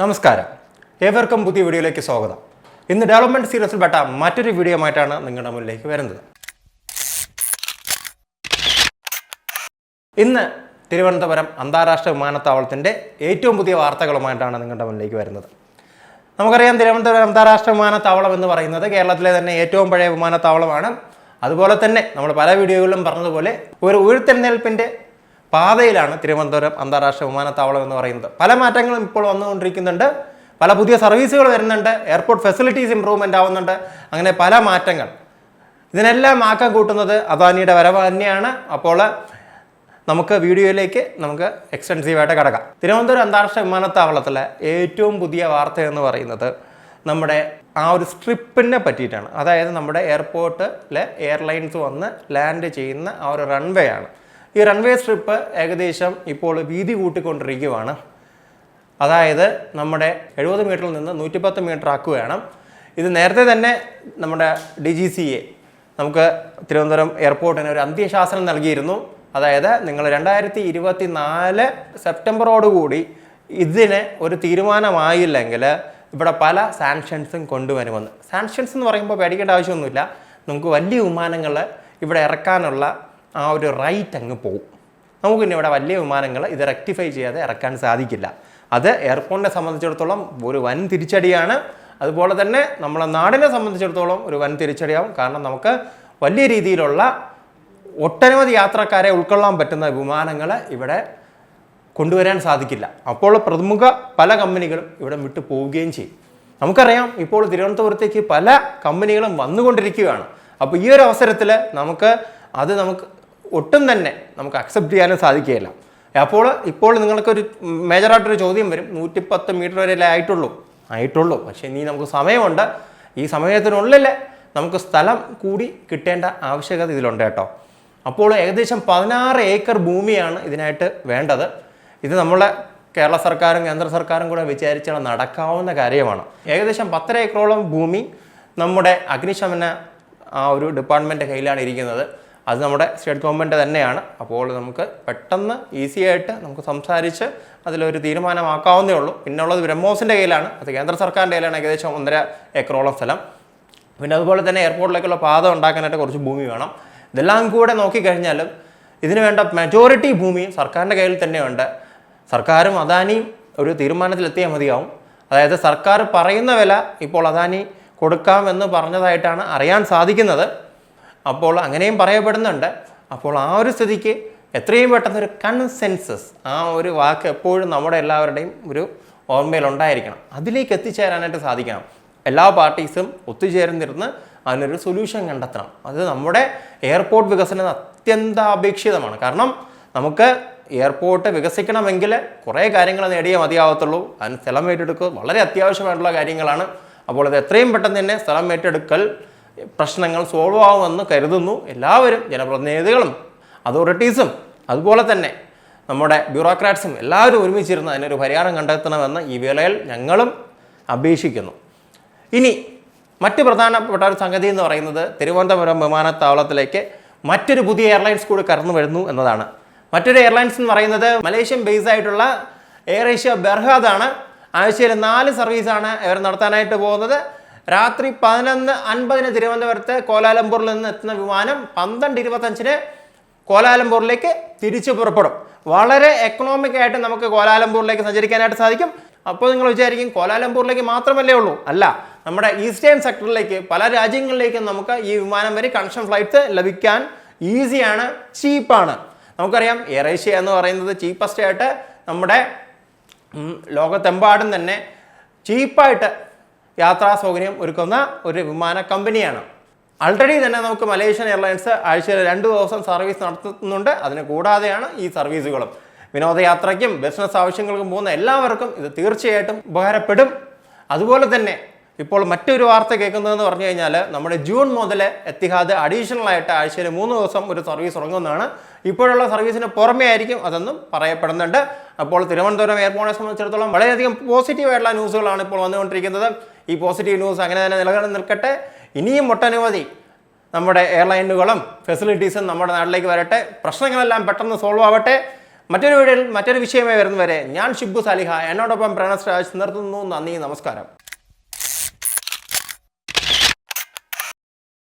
നമസ്കാരം, ഏവർക്കും പുതിയ വീഡിയോയിലേക്ക് സ്വാഗതം. ഇന്ന് ഡെവലപ്മെന്റ് സീരീസിൽപ്പെട്ട മറ്റൊരു വീഡിയോ ആയിട്ടാണ് നിങ്ങളുടെ മുന്നിലേക്ക് വരുന്നത്. ഇന്ന് തിരുവനന്തപുരം അന്താരാഷ്ട്ര വിമാനത്താവളത്തിൻ്റെ ഏറ്റവും പുതിയ വാർത്തകളുമായിട്ടാണ് നിങ്ങളുടെ മുന്നിലേക്ക് വരുന്നത്. നമുക്കറിയാം, തിരുവനന്തപുരം അന്താരാഷ്ട്ര വിമാനത്താവളം എന്ന് പറയുന്നത് കേരളത്തിലെ തന്നെ ഏറ്റവും പഴയ വിമാനത്താവളമാണ്. അതുപോലെ തന്നെ നമ്മൾ പല വീഡിയോകളിലും പറഞ്ഞതുപോലെ ഒരു ഉയർത്തെഴുന്നേൽപ്പിൻ്റെ പാതയിലാണ് തിരുവനന്തപുരം അന്താരാഷ്ട്ര വിമാനത്താവളം എന്ന് പറയുന്നത്. പല മാറ്റങ്ങളും ഇപ്പോൾ വന്നുകൊണ്ടിരിക്കുന്നുണ്ട്, പല പുതിയ സർവീസുകൾ വരുന്നുണ്ട്, എയർപോർട്ട് ഫെസിലിറ്റീസ് ഇമ്പ്രൂവ്മെൻ്റ് ആവുന്നുണ്ട്. അങ്ങനെ പല മാറ്റങ്ങൾ. ഇതിനെല്ലാം ആക്കം കൂട്ടുന്നത് അദാനിയുടെ വരവ് തന്നെയാണ്. അപ്പോൾ നമുക്ക് വീഡിയോയിലേക്ക് എക്സ്റ്റെൻസീവായിട്ട് കിടക്കാം. തിരുവനന്തപുരം അന്താരാഷ്ട്ര വിമാനത്താവളത്തിലെ ഏറ്റവും പുതിയ വാർത്ത എന്ന് പറയുന്നത് നമ്മുടെ ആ ഒരു സ്ട്രിപ്പിനെ പറ്റിയിട്ടാണ്. അതായത് നമ്മുടെ എയർപോർട്ടിലെ എയർലൈൻസ് വന്ന് ലാൻഡ് ചെയ്യുന്ന ആ ഒരു റൺവേ ആണ്. ഈ റൺവേ സ്ട്രിപ്പ് ഏകദേശം ഇപ്പോൾ വീതി കൂട്ടിക്കൊണ്ടിരിക്കുകയാണ്. അതായത് നമ്മുടെ 70 മീറ്ററിൽ നിന്ന് 110 മീറ്റർ ആക്കുകയാണ്. ഇത് നേരത്തെ തന്നെ നമ്മുടെ DGCA നമുക്ക് തിരുവനന്തപുരം എയർപോർട്ടിന് ഒരു അന്ത്യശാസനം നൽകിയിരുന്നു. അതായത് നിങ്ങൾ 2024 സെപ്റ്റംബറോടുകൂടി ഇതിന് ഒരു തീരുമാനമായില്ലെങ്കിൽ ഇവിടെ പല സാങ്ഷൻസും കൊണ്ടുവരുമെന്ന്. സാങ്ഷൻസ് എന്ന് പറയുമ്പോൾ പേടിക്കേണ്ട ആവശ്യമൊന്നുമില്ല. നമുക്ക് വലിയ വിമാനങ്ങൾ ഇവിടെ ഇറക്കാനുള്ള ആ ഒരു റൈറ്റ് അങ്ങ് പോകും. നമുക്കിനി ഇവിടെ വലിയ വിമാനങ്ങൾ ഇത് റെക്ടിഫൈ ചെയ്യാതെ ഇറക്കാൻ സാധിക്കില്ല. അത് എയർപോർട്ടിനെ സംബന്ധിച്ചിടത്തോളം ഒരു വൻ തിരിച്ചടിയാണ്. അതുപോലെ തന്നെ നമ്മളെ നാടിനെ സംബന്ധിച്ചിടത്തോളം ഒരു വൻ തിരിച്ചടിയാവും. കാരണം നമുക്ക് വലിയ രീതിയിലുള്ള ഒട്ടനവധി യാത്രക്കാരെ ഉൾക്കൊള്ളാൻ പറ്റുന്ന വിമാനങ്ങൾ ഇവിടെ കൊണ്ടുവരാൻ സാധിക്കില്ല. അപ്പോൾ പ്രമുഖ പല കമ്പനികളും ഇവിടെ വിട്ടു പോവുകയും ചെയ്യും. നമുക്കറിയാം, ഇപ്പോൾ തിരുവനന്തപുരത്തേക്ക് പല കമ്പനികളും വന്നുകൊണ്ടിരിക്കുകയാണ്. അപ്പോൾ ഈ ഒരു അവസരത്തിൽ നമുക്ക് ഒട്ടും തന്നെ അക്സെപ്റ്റ് ചെയ്യാനും സാധിക്കുകയില്ല. അപ്പോൾ ഇപ്പോൾ നിങ്ങൾക്കൊരു മേജറായിട്ടൊരു ചോദ്യം വരും, 110 മീറ്റർ വരെ ആയിട്ടുള്ളൂ. പക്ഷേ ഇനി നമുക്ക് സമയമുണ്ട്. ഈ സമയത്തിനുള്ളിൽ നമുക്ക് സ്ഥലം കൂടി കിട്ടേണ്ട ആവശ്യകത ഇതിലുണ്ട് കേട്ടോ. അപ്പോൾ ഏകദേശം 16 ഏക്കർ ഭൂമിയാണ് ഇതിനായിട്ട് വേണ്ടത്. ഇത് നമ്മളെ കേരള സർക്കാരും കേന്ദ്ര സർക്കാരും കൂടെ വിചാരിച്ചാൽ നടക്കാവുന്ന കാര്യമാണ്. ഏകദേശം 10 ഏക്കറോളം ഭൂമി നമ്മുടെ അഗ്നിശമന ആ ഒരു ഡിപ്പാർട്ട്മെൻറ്റ് കയ്യിലാണ് ഇരിക്കുന്നത്. അത് നമ്മുടെ സ്റ്റേറ്റ് ഗവൺമെൻറ് തന്നെയാണ്. അപ്പോൾ നമുക്ക് പെട്ടെന്ന് ഈസി ആയിട്ട് നമുക്ക് സംസാരിച്ച് അതിലൊരു തീരുമാനമാക്കാവുന്നേ ഉള്ളൂ. പിന്നുള്ളത് ബ്രഹ്മോസിൻ്റെ കയ്യിലാണ്, അത് കേന്ദ്ര സർക്കാരിൻ്റെ കയ്യിലാണ് ഏകദേശം 1.5 ഏക്കറോളം സ്ഥലം. പിന്നെ അതുപോലെ തന്നെ എയർപോർട്ടിലേക്കുള്ള പാത ഉണ്ടാക്കാനായിട്ട് കുറച്ച് ഭൂമി വേണം. ഇതെല്ലാം കൂടെ നോക്കിക്കഴിഞ്ഞാലും ഇതിന് വേണ്ട മെജോറിറ്റി ഭൂമിയും സർക്കാരിൻ്റെ കയ്യിൽ തന്നെയുണ്ട്. സർക്കാരും അദാനിയും ഒരു തീരുമാനത്തിലെത്തിയാൽ മതിയാവും. അതായത് സർക്കാർ പറയുന്ന വില ഇപ്പോൾ അദാനി കൊടുക്കാമെന്ന് പറഞ്ഞതായിട്ടാണ് അറിയാൻ സാധിക്കുന്നത്. അപ്പോൾ അങ്ങനെയും പറയപ്പെടുന്നുണ്ട്. അപ്പോൾ ആ ഒരു സ്ഥിതിക്ക് എത്രയും പെട്ടെന്നൊരു കൺസെൻസസ്, ആ ഒരു വാക്ക് എപ്പോഴും നമ്മുടെ എല്ലാവരുടെയും ഒരു ഓർമ്മയിലുണ്ടായിരിക്കണം. അതിലേക്ക് എത്തിച്ചേരാനായിട്ട് സാധിക്കണം. എല്ലാ പാർട്ടീസും ഒത്തുചേർന്നിരുന്ന് അതിനൊരു സൊല്യൂഷൻ കണ്ടെത്തണം. അത് നമ്മുടെ എയർപോർട്ട് വികസനം അത്യന്താപേക്ഷിതമാണ്. കാരണം നമുക്ക് എയർപോർട്ട് വികസിക്കണമെങ്കിൽ കുറേ കാര്യങ്ങൾ നേടിയേ മതിയാവത്തുള്ളൂ. അതിന് സ്ഥലം ഏറ്റെടുക്കുക വളരെ അത്യാവശ്യമായിട്ടുള്ള കാര്യങ്ങളാണ്. അപ്പോൾ ഇത് എത്രയും പെട്ടെന്ന് തന്നെ സ്ഥലം ഏറ്റെടുക്കൽ പ്രശ്നങ്ങൾ സോൾവ് ആവുമെന്ന് കരുതുന്നു. എല്ലാവരും, ജനപ്രതിനിധികളും അതോറിറ്റീസും അതുപോലെ തന്നെ നമ്മുടെ ബ്യൂറോക്രാറ്റ്സും എല്ലാവരും ഒരുമിച്ചിരുന്ന് അതിനൊരു പരിഹാരം കണ്ടെത്തണമെന്ന് ഈ വേളയിൽ ഞങ്ങളും അപേക്ഷിക്കുന്നു. ഇനി മറ്റ് പ്രധാനപ്പെട്ട ഒരു സംഗതി എന്ന് പറയുന്നത് തിരുവനന്തപുരം വിമാനത്താവളത്തിലേക്ക് മറ്റൊരു പുതിയ എയർലൈൻസ് കൂടി കടന്നു വരുന്നു എന്നതാണ്. മറ്റൊരു എയർലൈൻസ് എന്ന് പറയുന്നത് മലേഷ്യൻ ബേസ് ആയിട്ടുള്ള എയർ ഏഷ്യ ബെർഹാദാണ്. ആഴ്ചയിൽ 4 സർവീസാണ് ഇവർ നടത്താനായിട്ട് പോകുന്നത്. രാത്രി 11:50 തിരുവനന്തപുരത്ത് കോലാലംപൂരിൽ നിന്ന് എത്തുന്ന വിമാനം 12:25 കോലാലംപൂരിലേക്ക് തിരിച്ചു പുറപ്പെടും. വളരെ എക്കണോമിക് ആയിട്ട് നമുക്ക് കോലാലംപൂരിലേക്ക് സഞ്ചരിക്കാനായിട്ട് സാധിക്കും. അപ്പോൾ നിങ്ങൾ വിചാരിക്കും കോലാലംപൂരിലേക്ക് മാത്രമല്ലേ ഉള്ളൂ? അല്ല, നമ്മുടെ ഈസ്റ്റേൺ സെക്ടറിലേക്ക് പല രാജ്യങ്ങളിലേക്കും നമുക്ക് ഈ വിമാനം വരെ കണക്ഷൻ ഫ്ലൈറ്റ്സ് ലഭിക്കാൻ ഈസിയാണ്, ചീപ്പാണ്. നമുക്കറിയാം, എയർ ഏഷ്യ എന്ന് പറയുന്നത് ചീപ്പസ്റ്റ് ആയിട്ട് നമ്മുടെ ലോകത്തെമ്പാടും തന്നെ ചീപ്പായിട്ട് യാത്രാ സൗകര്യം ഒരുക്കുന്ന ഒരു വിമാന കമ്പനിയാണ്. ആൾറെഡി തന്നെ നമുക്ക് മലേഷ്യൻ എയർലൈൻസ് ആഴ്ചയിൽ 2 ദിവസം സർവീസ് നടത്തുന്നുണ്ട്. അതിന് കൂടാതെയാണ് ഈ സർവീസുകളും. വിനോദയാത്രയ്ക്കും ബിസിനസ് ആവശ്യങ്ങൾക്കും പോകുന്ന എല്ലാവർക്കും ഇത് തീർച്ചയായിട്ടും ഉപകാരപ്പെടും. അതുപോലെ തന്നെ ഇപ്പോൾ മറ്റൊരു വാർത്ത കേൾക്കുന്നതെന്ന് പറഞ്ഞു കഴിഞ്ഞാൽ നമ്മുടെ ജൂൺ മുതൽ എത്തിഹാദ് അഡീഷണൽ ആയിട്ട് ആഴ്ചയിൽ 3 ദിവസം ഒരു സർവീസ് തുടങ്ങുന്നതാണ്. ഇപ്പോഴുള്ള സർവീസിന് പുറമേ ആയിരിക്കും അതെന്നും പറയപ്പെടുന്നുണ്ട്. അപ്പോൾ തിരുവനന്തപുരം എയർപോർട്ടിനെ സംബന്ധിച്ചിടത്തോളം വളരെയധികം പോസിറ്റീവായിട്ടുള്ള ന്യൂസുകളാണ് ഇപ്പോൾ വന്നുകൊണ്ടിരിക്കുന്നത്. ഈ പോസിറ്റീവ് ന്യൂസ് അങ്ങനെ തന്നെ നിലനിൽക്കട്ടെ. ഇനിയും ഒട്ടനവധി നമ്മുടെ എയർലൈനുകളും ഫെസിലിറ്റീസും നമ്മുടെ നാട്ടിലേക്ക് വരട്ടെ. പ്രശ്നങ്ങളെല്ലാം പെട്ടെന്ന് സോൾവ് ആവട്ടെ. മറ്റൊരു വീഡിയോയിൽ മറ്റൊരു വിഷയമായി വരുന്നവരെ ഞാൻ ഷിബു സാലിഹ, എന്നോടൊപ്പം പ്രണസ് രാജ് നിർത്തുന്നു. നന്ദി, നമസ്കാരം.